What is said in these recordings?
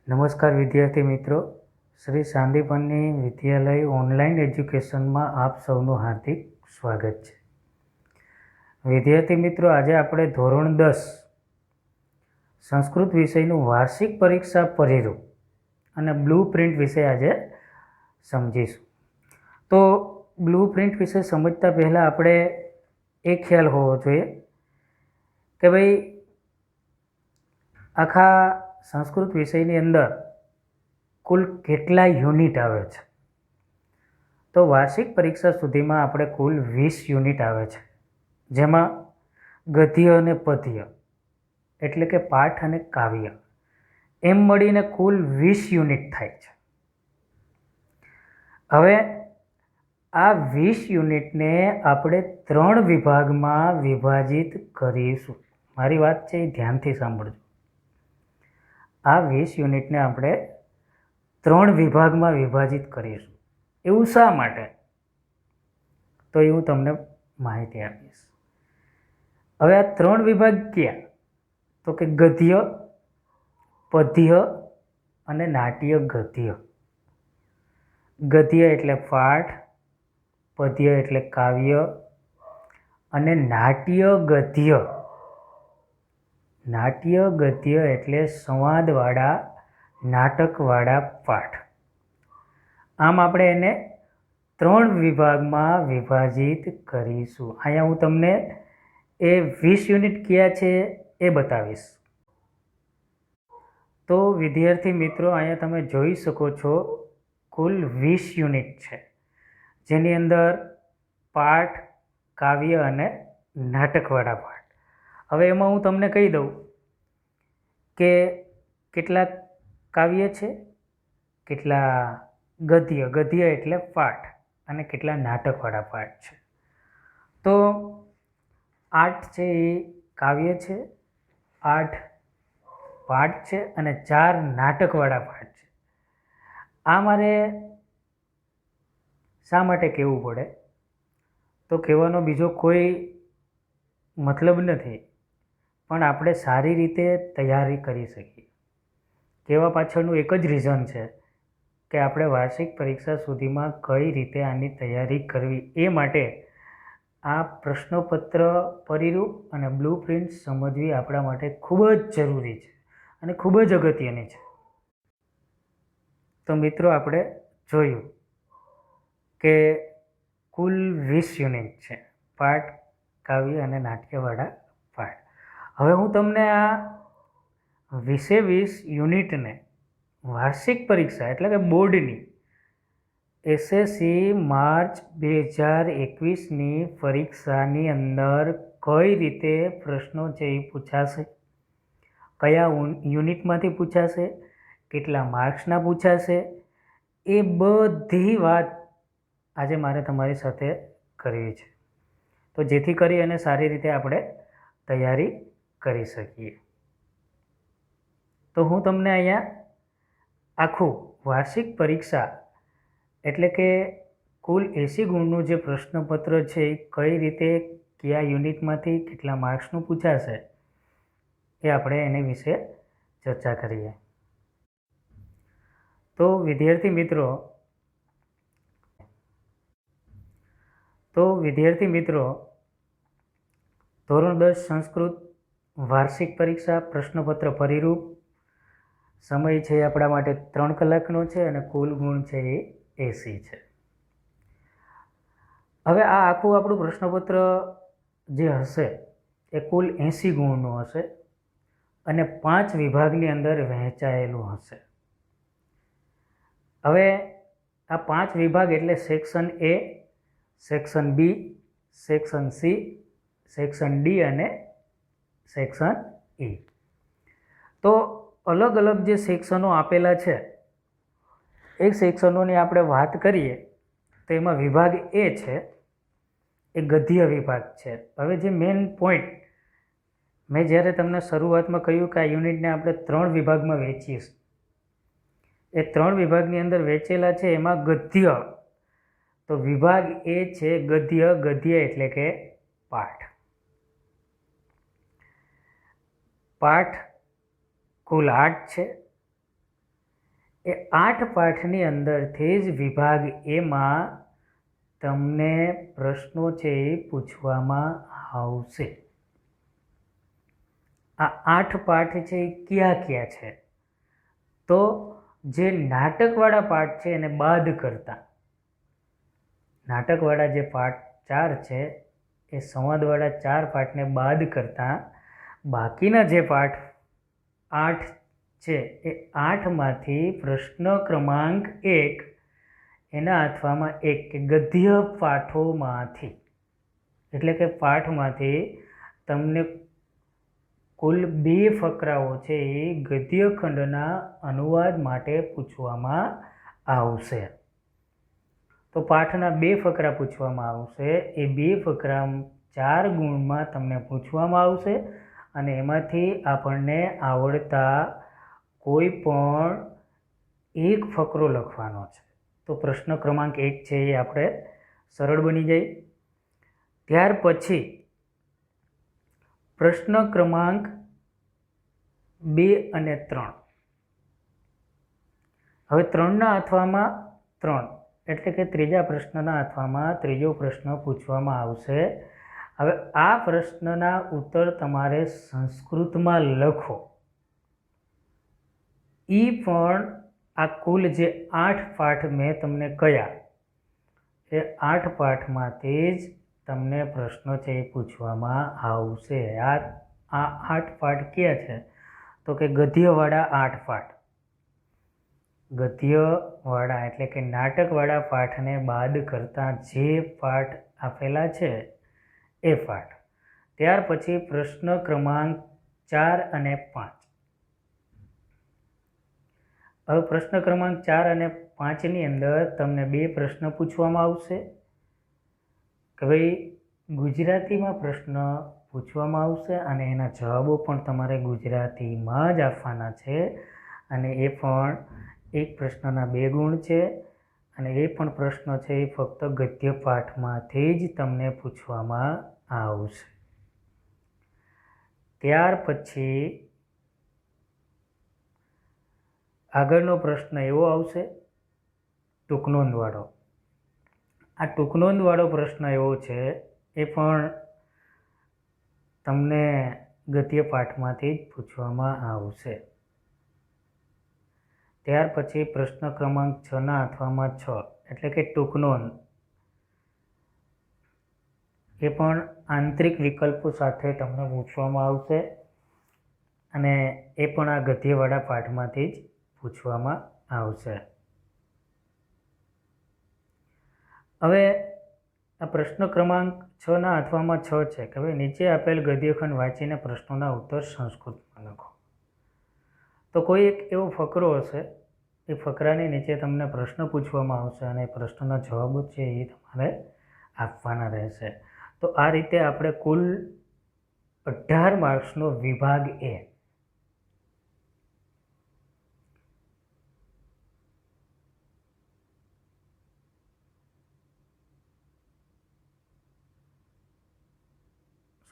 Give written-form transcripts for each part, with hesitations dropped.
નમસ્કાર વિદ્યાર્થી મિત્રો, શ્રી સાંદીપની વિદ્યાલય ઓનલાઈન એજ્યુકેશનમાં આપ સૌનું હાર્દિક સ્વાગત છે. વિદ્યાર્થી મિત્રો, આજે આપણે ધોરણ 10 સંસ્કૃત વિષયનું વાર્ષિક પરીક્ષા પરિરૂપ અને બ્લુ પ્રિન્ટ વિશે આજે સમજીશું. તો બ્લુ પ્રિન્ટ વિશે સમજતા પહેલાં આપણે એ ખ્યાલ હોવો જોઈએ કે ભાઈ આખા સંસ્કૃત વિષયની અંદર કુલ કેટલા યુનિટ આવે છે. તો વાર્ષિક પરીક્ષા સુધીમાં આપણે કુલ 20 યુનિટ આવે છે, જેમાં ગદ્ય અને પદ્ય એટલે કે પાઠ અને કાવ્ય એમ મળીને કુલ 20 યુનિટ થાય છે. હવે આ 20 યુનિટને આપણે 3 વિભાગમાં વિભાજિત કરીશું. મારી વાત છે એ ધ્યાનથી સાંભળજો. આ 20 યુનિટને આપણે 3 વિભાગમાં વિભાજિત કરીશું. એવું શા માટે? તો એવું તમને માહિતી આપીશ. હવે આ 3 વિભાગ ક્યાં? તો કે ગદ્ય, પદ્ય અને નાટ્ય ગદ્ય. ગદ્ય એટલે પાઠ, પદ્ય એટલે કાવ્ય અને નાટ્ય ગદ્ય. નાટ્ય ગદ્ય એટલે સંવાદવાળા, નાટકવાળા પાઠ. આમ આપણે એને 3 વિભાગમાં વિભાજિત કરીશું. અહીંયા હું તમને એ 20 યુનિટ કયા છે એ બતાવીશ. તો વિદ્યાર્થી મિત્રો, અહીંયા તમે જોઈ શકો છો કુલ 20 યુનિટ છે, જેની અંદર પાઠ, કાવ્ય અને નાટકવાળા પાઠ. હવે એમાં હું તમને કહી દઉં કે કેટલા કાવ્ય છે, કેટલા ગદ્ય, ગદ્ય એટલે પાઠ, અને કેટલા નાટકવાળા પાઠ છે. તો 8 છે એ કાવ્ય છે, 8 પાઠ છે અને 4 નાટકવાળા પાઠ છે. આ મારે શા માટે કહેવું પડે? તો કહેવાનો બીજો કોઈ મતલબ નથી, પણ આપણે સારી રીતે તૈયારી કરી શકીએ. કહેવા પાછળનું એક જ રીઝન છે કે આપણે વાર્ષિક પરીક્ષા સુધીમાં કઈ રીતે આની તૈયારી કરવી. એ માટે આ પ્રશ્નપત્ર પરિરૂપ અને બ્લુ પ્રિન્ટ સમજવી આપણા માટે ખૂબ જ જરૂરી છે અને ખૂબ જ અગત્યની છે. તો મિત્રો, આપણે જોયું કે કુલ 20 યુનિટ છે, પાઠ, કાવ્ય અને નાટ્યવાળા પાઠ. હવે હું તમને આ 20 યુનિટને વાર્ષિક પરીક્ષા એટલે કે બોર્ડની એસએસસી માર્ચ 2021ની પરીક્ષાની અંદર કઈ રીતે પ્રશ્નો છે એ પૂછાશે, કયા યુનિટમાંથી પૂછાશે, કેટલા માર્ક્સના પૂછાશે, એ બધી વાત આજે મારે તમારી સાથે કરવી છે. તો જેથી કરી અને સારી રીતે આપણે તૈયારી કરી શકીએ. તો હું તમને અહીંયા આખું વાર્ષિક પરીક્ષા એટલે કે કુલ 80 ગુણનું જે પ્રશ્નપત્ર છે એ કઈ રીતે, કયા યુનિટમાંથી કેટલા માર્ક્સનું પૂછાશે, એ આપણે એની વિશે ચર્ચા કરીએ. તો વિદ્યાર્થી મિત્રો, ધોરણ 10 સંસ્કૃત વાર્ષિક પરીક્ષા પ્રશ્નપત્ર પરિરૂપ. સમય છે આપણા માટે 3 કલાકનો છે અને કુલ ગુણ છે એ 80 છે. હવે આ આખું આપણું પ્રશ્નપત્ર જે હશે એ કુલ 80 ગુણનું હશે અને 5 વિભાગની અંદર વહેંચાયેલું હશે. હવે આ 5 વિભાગ એટલે section A, section B, section C, section D અને સેક્શન ઈ. તો અલગ અલગ જે સેક્શનો આપેલા છે એ સેક્શનોની આપણે વાત કરીએ તો એમાં વિભાગ એ છે એ ગદ્ય વિભાગ છે. હવે જે મેઇન પોઈન્ટ મેં જ્યારે તમને શરૂઆતમાં કહ્યું કે આ યુનિટને આપણે 3 વિભાગમાં વહેંચીશ, એ 3 વિભાગની અંદર વહેંચેલા છે. એમાં ગદ્ય, તો વિભાગ એ છે ગદ્ય. ગદ્ય એટલે કે પાઠ. પાઠ કુલ 8 છે એ 8 પાઠની અંદરથી જ વિભાગ એમાં તમને પ્રશ્નો છે એ પૂછવામાં આવશે. આ 8 પાઠ છે એ કયા કયા છે? તો જે નાટકવાળા પાઠ છે એને બાદ કરતા, નાટકવાળા જે પાઠ 4 છે એ સંવાદવાળા 4 પાઠને બાદ કરતા બાકીના જે પાઠ 8 છે એ 8માંથી પ્રશ્ન ક્રમાંક 1 એના અથવામાં એક કે ગદ્ય પાઠોમાંથી, એટલે કે પાઠમાંથી તમને કુલ 2 ફકરાઓ છે એ ગદ્ય ખંડના અનુવાદ માટે પૂછવામાં આવશે. તો પાઠના 2 ફકરા પૂછવામાં આવશે. એ 2 ફકરા 4 ગુણમાં તમને પૂછવામાં આવશે અને એમાંથી આપણને આવડતા કોઈ પણ એક ફકરો લખવાનો છે. તો પ્રશ્ન ક્રમાંક 1 છે એ આપણે સરળ બની જાય. ત્યાર પછી પ્રશ્ન ક્રમાંક 2 અને 3. હવે 3ના અથવામાં 3 એટલે કે ત્રીજા પ્રશ્નના અથવામાં ત્રીજો પ્રશ્ન પૂછવામાં આવશે. હવે આ પ્રશ્નના ઉત્તર તમારે સંસ્કૃતમાં લખો. એ પણ આ કુલ જે 8 પાઠ મેં તમને કયા એ 8 પાઠમાંથી જ તમને પ્રશ્નો છે એ પૂછવામાં આવશે. આ 8 પાઠ કયા છે? તો કે ગદ્યવાળા 8 પાઠ, ગદ્યવાળા એટલે કે નાટકવાળા પાઠને બાદ કરતા જે પાઠ આપેલા છે એ પાઠ. ત્યાર પછી પ્રશ્ન ક્રમાંક 4 અને 5. હવે પ્રશ્ન ક્રમાંક 4 અને 5ની અંદર તમને 2 પ્રશ્ન પૂછવામાં આવશે કે ભાઈ ગુજરાતીમાં પ્રશ્ન પૂછવામાં આવશે અને એના જવાબો પણ તમારે ગુજરાતીમાં જ આપવાના છે. અને એ પણ એક પ્રશ્નના 2 ગુણ છે અને એ પણ પ્રશ્નો છે એ ફક્ત ગદ્ય પાઠમાંથી જ તમને પૂછવામાં આવશે. ત્યાર પછી આગળનો પ્રશ્ન એવો આવશે ટૂંકનોંધવાળો. આ ટૂંકનોંધવાળો પ્રશ્ન એવો છે એ પણ તમને ગદ્ય પાઠમાંથી જ પૂછવામાં આવશે. ત્યાર પછી પ્રશ્ન ક્રમાંક 6ના અથવામાં 6 એટલે કે ટૂંકનોંધ, એ પણ આંતરિક વિકલ્પો સાથે તમને પૂછવામાં આવશે અને એ પણ આ ગદ્યવાળા પાઠમાંથી જ પૂછવામાં આવશે. હવે આ પ્રશ્ન ક્રમાંક 6ના અથવામાં 6 છે કે હવે નીચે આપેલ ગદ્યખંડ વાંચીને પ્રશ્નોના ઉત્તર સંસ્કૃતમાં લખો. તો કોઈ એક એવો ફકરો હશે, એ ફકરાની નીચે તમને પ્રશ્ન પૂછવામાં આવશે અને પ્રશ્નના જવાબો છે એ તમારે આપવાના રહેશે. તો આ રીતે આપણે કુલ 18 માર્ક્સનો વિભાગ એ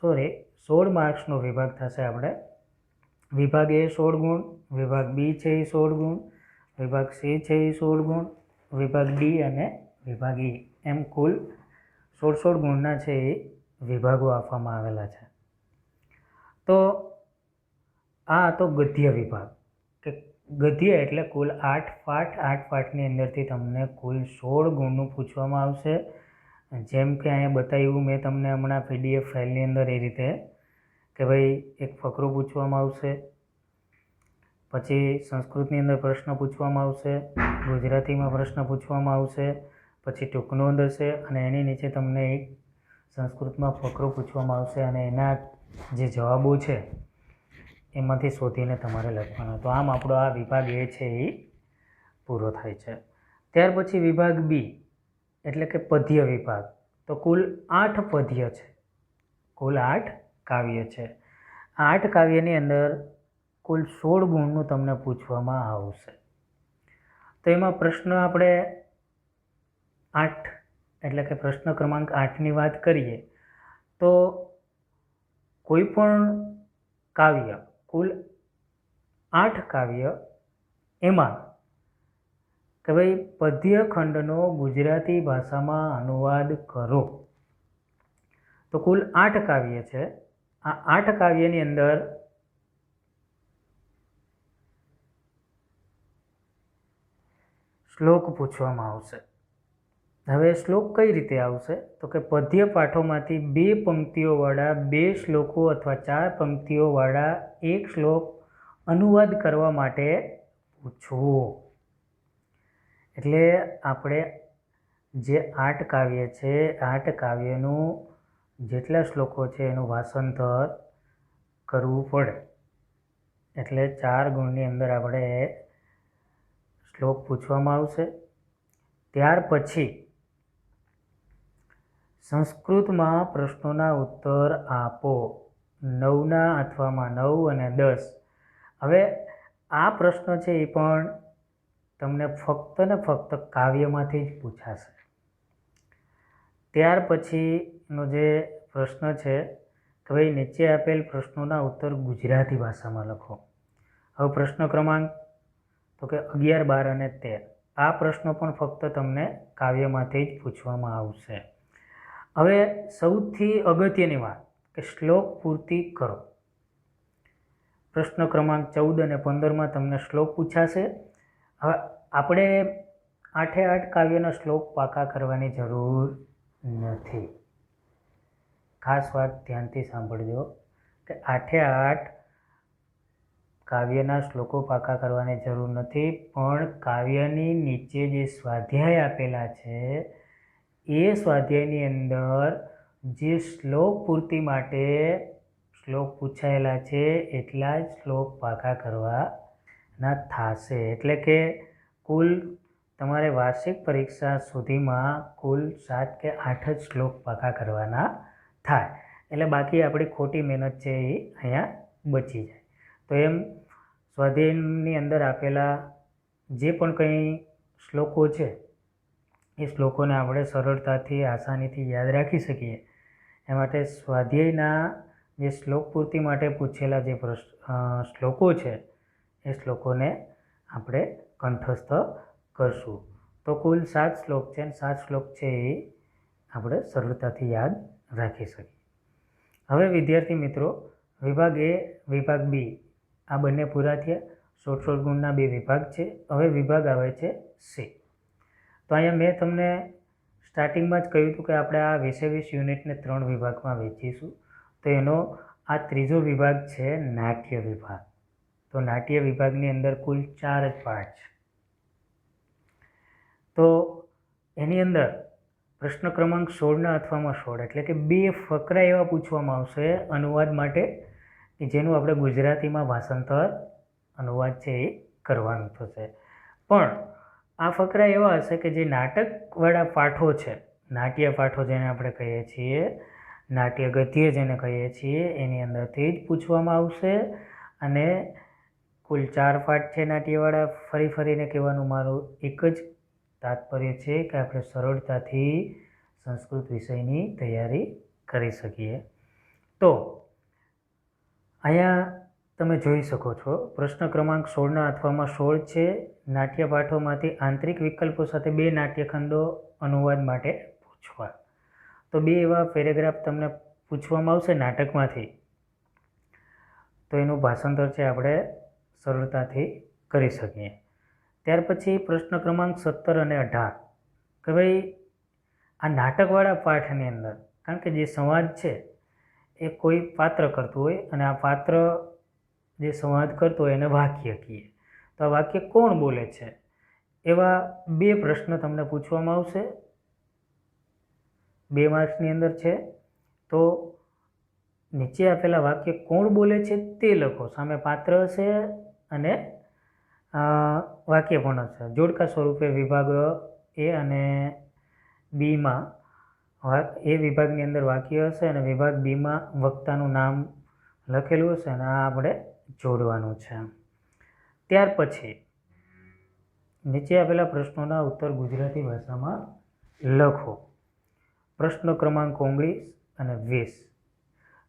સોરી 16 માર્ક્સનો વિભાગ થશે. આપણે વિભાગ એ 16 ગુણ, વિભાગ બી છે એ 16 ગુણ, વિભાગ સી છે એ 16 ગુણ, વિભાગ ડી અને વિભાગ ઈ એમ કુલ 16 ગુણના છે એ વિભાગો આપવામાં આવેલા છે. તો આ તો ગદ્ય વિભાગ કે ગદ્ય એટલે કુલ 8 પાઠ, 8 પાઠની અંદરથી તમને કુલ 16 ગુણનું પૂછવામાં આવશે. જેમ કે અહીંયા બતાવ્યું મેં તમને હમણાં PDF ફાઇલની અંદર એ રીતે કે ભાઈ એક ફકરો પૂછવામાં આવશે, પછી સંસ્કૃતની અંદર પ્રશ્ન પૂછવામાં આવશે, ગુજરાતીમાં પ્રશ્ન પૂછવામાં આવશે, પછી ટૂંકનોંધ હશે અને એની નીચે તમને એક સંસ્કૃતમાં ફકરો પૂછવામાં આવશે અને એના જે જવાબો છે એમાંથી શોધીને તમારે લખવાનો. તો આમ આપણો આ વિભાગ એ છે એ પૂરો થાય છે. ત્યાર પછી વિભાગ બી એટલે કે પદ્ય વિભાગ. તો કુલ 8 પદ્ય છે, કુલ 8 કાવ્ય છે. 8 કાવ્યની અંદર કુલ 16 ગુણનું તમને પૂછવામાં આવશે. તો એમાં પ્રશ્ન આપણે 8 એટલે કે પ્રશ્ન ક્રમાંક 8ની વાત કરીએ તો કોઈ પણ કાવ્ય, કુલ 8 કાવ્ય, એમાં કે ભાઈ પદ્યખંડનો ગુજરાતી ભાષામાં અનુવાદ કરો. તો કુલ 8 કાવ્ય છે. આ 8 કાવ્યની અંદર શ્લોક પૂછવામાં આવશે. હવે શ્લોક કઈ રીતે આવશે? તો કે પદ્ય પાઠોમાંથી 2 પંક્તિઓવાળા 2 શ્લોકો અથવા 4 પંક્તિઓવાળા 1 શ્લોક અનુવાદ કરવા માટે પૂછવો. એટલે આપણે જે 8 કાવ્ય છે, 8 કાવ્યનું જેટલા શ્લોકો છે એનું ભાષાંતર કરવું પડે. એટલે 4 ગુણની અંદર આપણે શ્લોક પૂછવામાં આવશે. ત્યાર પછી સંસ્કૃતમાં પ્રશ્નોના ઉત્તર આપો. 9ના અથવામાં 9 અને 10. હવે આ પ્રશ્ન છે એ પણ તમને ફક્ત ને ફક્ત કાવ્યમાંથી જ પૂછાશે. ત્યાર પછીનો જે પ્રશ્ન છે કે ભાઈ નીચે આપેલ પ્રશ્નોના ઉત્તર ગુજરાતી ભાષામાં લખો. હવે પ્રશ્ન ક્રમાંક તો કે 11, 12 અને 13. આ પ્રશ્નો પણ ફક્ત તમને કાવ્યમાંથી જ પૂછવામાં આવશે. હવે સૌથી અગત્યની વાત કે શ્લોક પૂર્તિ કરો. પ્રશ્ન ક્રમાંક 14 અને 15માં તમને શ્લોક પૂછાશે. હવે આપણે 8 કાવ્યના શ્લોક પાકા કરવાની જરૂર નથી. ખાસ વાત ધ્યાનથી સાંભળજો કે 8 કાવ્યના શ્લોકો પાકા કરવાની જરૂર નથી, પણ કાવ્યની નીચે જે સ્વાધ્યાય આપેલા છે એ સ્વાધ્યાયની અંદર જે શ્લોક પૂર્તિ માટે શ્લોક પૂછાયેલા છે એટલા જ શ્લોક પાકા કરવાના થશે. એટલે કે કુલ તમારે વાર્ષિક પરીક્ષા સુધીમાં કુલ 7 કે 8 જ શ્લોક પાકા કરવાના થાય. એટલે બાકી આપણી ખોટી મહેનત છે એ અહીંયા બચી જાય. તો એમ સ્વાધ્યાયની અંદર આપેલા જે પણ કંઈ શ્લોકો છે એ શ્લોકોને આપણે સરળતાથી આસાનીથી યાદ રાખી શકીએ એ માટે સ્વાધ્યાયના જે શ્લોક પૂર્તિ માટે પૂછેલા જે શ્લોકો છે એ શ્લોકોને આપણે કંઠસ્થ કરશું. તો કુલ 7 શ્લોક છે અને 7 શ્લોક છે એ આપણે સરળતાથી યાદ રાખી શકીએ. હવે વિદ્યાર્થી મિત્રો, વિભાગ A, વિભાગ B આ બંને પૂરા થયા. 16 ગુણના 2 વિભાગ છે. હવે વિભાગ આવે છે C. તો અહીંયા મેં તમને સ્ટાર્ટિંગમાં જ કહ્યું હતું કે આપણે આ 20 યુનિટને 3 વિભાગમાં વહેંચીશું. તો એનો આ ત્રીજો વિભાગ છે નાટ્ય વિભાગ. તો નાટ્ય વિભાગની અંદર કુલ 4 જ પાઠ છે. તો એની અંદર પ્રશ્ન ક્રમાંક 16ના અથવામાં 16 એટલે કે 2 ફકરા એવા પૂછવામાં આવશે અનુવાદ માટે કે જેનું આપણે ગુજરાતીમાં ભાષાંતર અનુવાદ છે એ કરવાનું થશે. પણ આ ફકરા એવા હશે કે જે નાટકવાળા પાઠો છે, નાટ્ય પાઠો જેને આપણે કહીએ છીએ, નાટ્ય ગદ્ય જેને કહીએ છીએ, એની અંદરથી જ પૂછવામાં આવશે. અને કુલ 4 પાઠ છે નાટ્યવાળા. ફરીને કહેવાનું મારું એક જ તાત્પર્ય છે કે આપણે સરળતાથી સંસ્કૃત વિષયની તૈયારી કરી શકીએ. તો અહીંયા તમે જોઈ શકો છો પ્રશ્ન ક્રમાંક 16ના અથવામાં 16 છે. નાટ્ય પાઠોમાંથી આંતરિક વિકલ્પો સાથે 2 નાટ્યખંડો અનુવાદ માટે પૂછવા. તો 2 એવા પેરેગ્રાફ તમને પૂછવામાં આવશે નાટકમાંથી. તો એનું ભાષાંતર છે આપણે સરળતાથી કરી શકીએ. ત્યાર પછી પ્રશ્ન ક્રમાંક 17 અને 18 કે ભાઈ આ નાટકવાળા પાઠની અંદર, કારણ કે જે સંવાદ છે એ કોઈ પાત્ર કરતું હોય અને આ પાત્ર જે સંવાદ કરતો હોય એને વાક્ય કહીએ. તો આ વાક્ય કોણ બોલે છે એવા 2 પ્રશ્ન તમને પૂછવામાં આવશે. 2 માર્ક્સની અંદર છે. તો નીચે આપેલા વાક્ય કોણ બોલે છે તે લખો. સામે પાત્ર હશે અને વાક્ય પણ હશે. જોડકા સ્વરૂપે વિભાગ A અને Bમાં એ વિભાગની અંદર વાક્ય હશે અને વિભાગ Bમાં વક્તાનું નામ લખેલું હશે અને આ આપણે જોડવાનું છે. ત્યાર પછી નીચે આપેલા પ્રશ્નોના ઉત્તર ગુજરાતી ભાષામાં લખો. પ્રશ્ન ક્રમાંક 19 અને 20.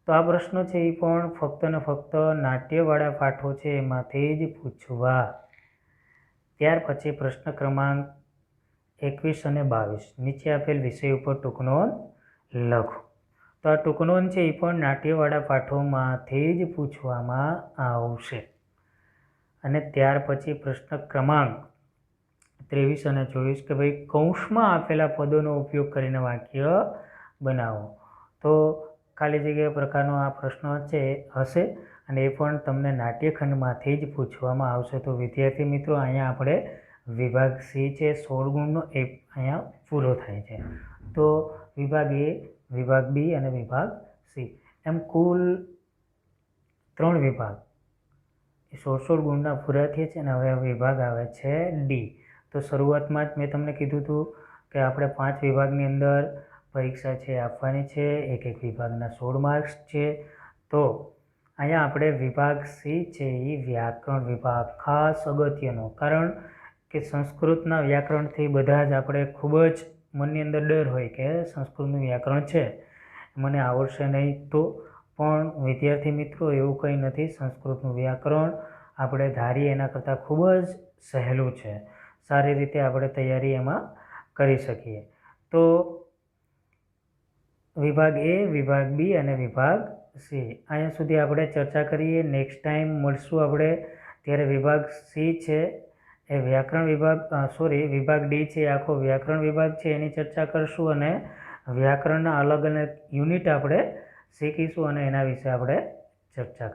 તો આ પ્રશ્નો છે એ પણ ફક્ત ને ફક્ત નાટ્યવાળા પાઠો છે એમાંથી જ પૂછવા. ત્યાર પછી પ્રશ્ન ક્રમાંક 21 અને 22 નીચે આપેલ વિષય ઉપર ટૂંક નોંધ લખો. તો આ ટૂંક નોંધ છે એ પણ નાટ્યવાળા પાઠોમાંથી જ પૂછવામાં આવશે. અને ત્યાર પછી પ્રશ્ન ક્રમાંક 23 અને 24 કે ભાઈ કૌંસમાં આપેલા પદોનો ઉપયોગ કરીને વાક્ય બનાવો. તો ખાલી જગ્યા પ્રકારનો આ પ્રશ્ન હશે અને એ પણ તમને નાટ્યખંડમાંથી જ પૂછવામાં આવશે. તો વિદ્યાર્થી મિત્રો અહીંયા આપણે વિભાગ સી છે 16 ગુણનો એ અહીંયા પૂરો થાય છે. તો વિભાગ એ, વિભાગ બી અને વિભાગ સી એમ કુલ 3 વિભાગ એ 16 ગુણના પૂરા થયા છે. અને હવે વિભાગ આવે છે ડી. તો શરૂઆતમાં જ મેં તમને કીધું હતું કે આપણે 5 વિભાગની અંદર પરીક્ષા છે આપવાની છે. એક વિભાગના 16 માર્ક્સ છે. તો અહીંયા આપણે વિભાગ સી છે એ વ્યાકરણ વિભાગ ખાસ અગત્યનો, કારણ કે સંસ્કૃતના વ્યાકરણથી બધા જ આપણે ખૂબ જ મનની અંદર ડર હોય કે સંસ્કૃતનું વ્યાકરણ છે મને આવડશે નહીં. તો પણ વિદ્યાર્થી મિત્રો એવું કંઈ નથી. સંસ્કૃતનું વ્યાકરણ આપણે ધારીએ એના કરતાં ખૂબ જ સહેલું છે. સારી રીતે આપણે તૈયારી એમાં કરી શકીએ. તો વિભાગ એ, વિભાગ બી અને વિભાગ સી અહીંયા સુધી આપણે ચર્ચા કરીએ. નેક્સ્ટ ટાઈમ મળશું આપણે ત્યારે વિભાગ સી છે એ વ્યાકરણ વિભાગ વિભાગ ડી છે આખો વ્યાકરણ વિભાગ છે એની ચર્ચા કરશું અને વ્યાકરણના અલગ અલગ યુનિટ આપણે શીખીશું અને એના વિશે આપણે ચર્ચા કરીશું.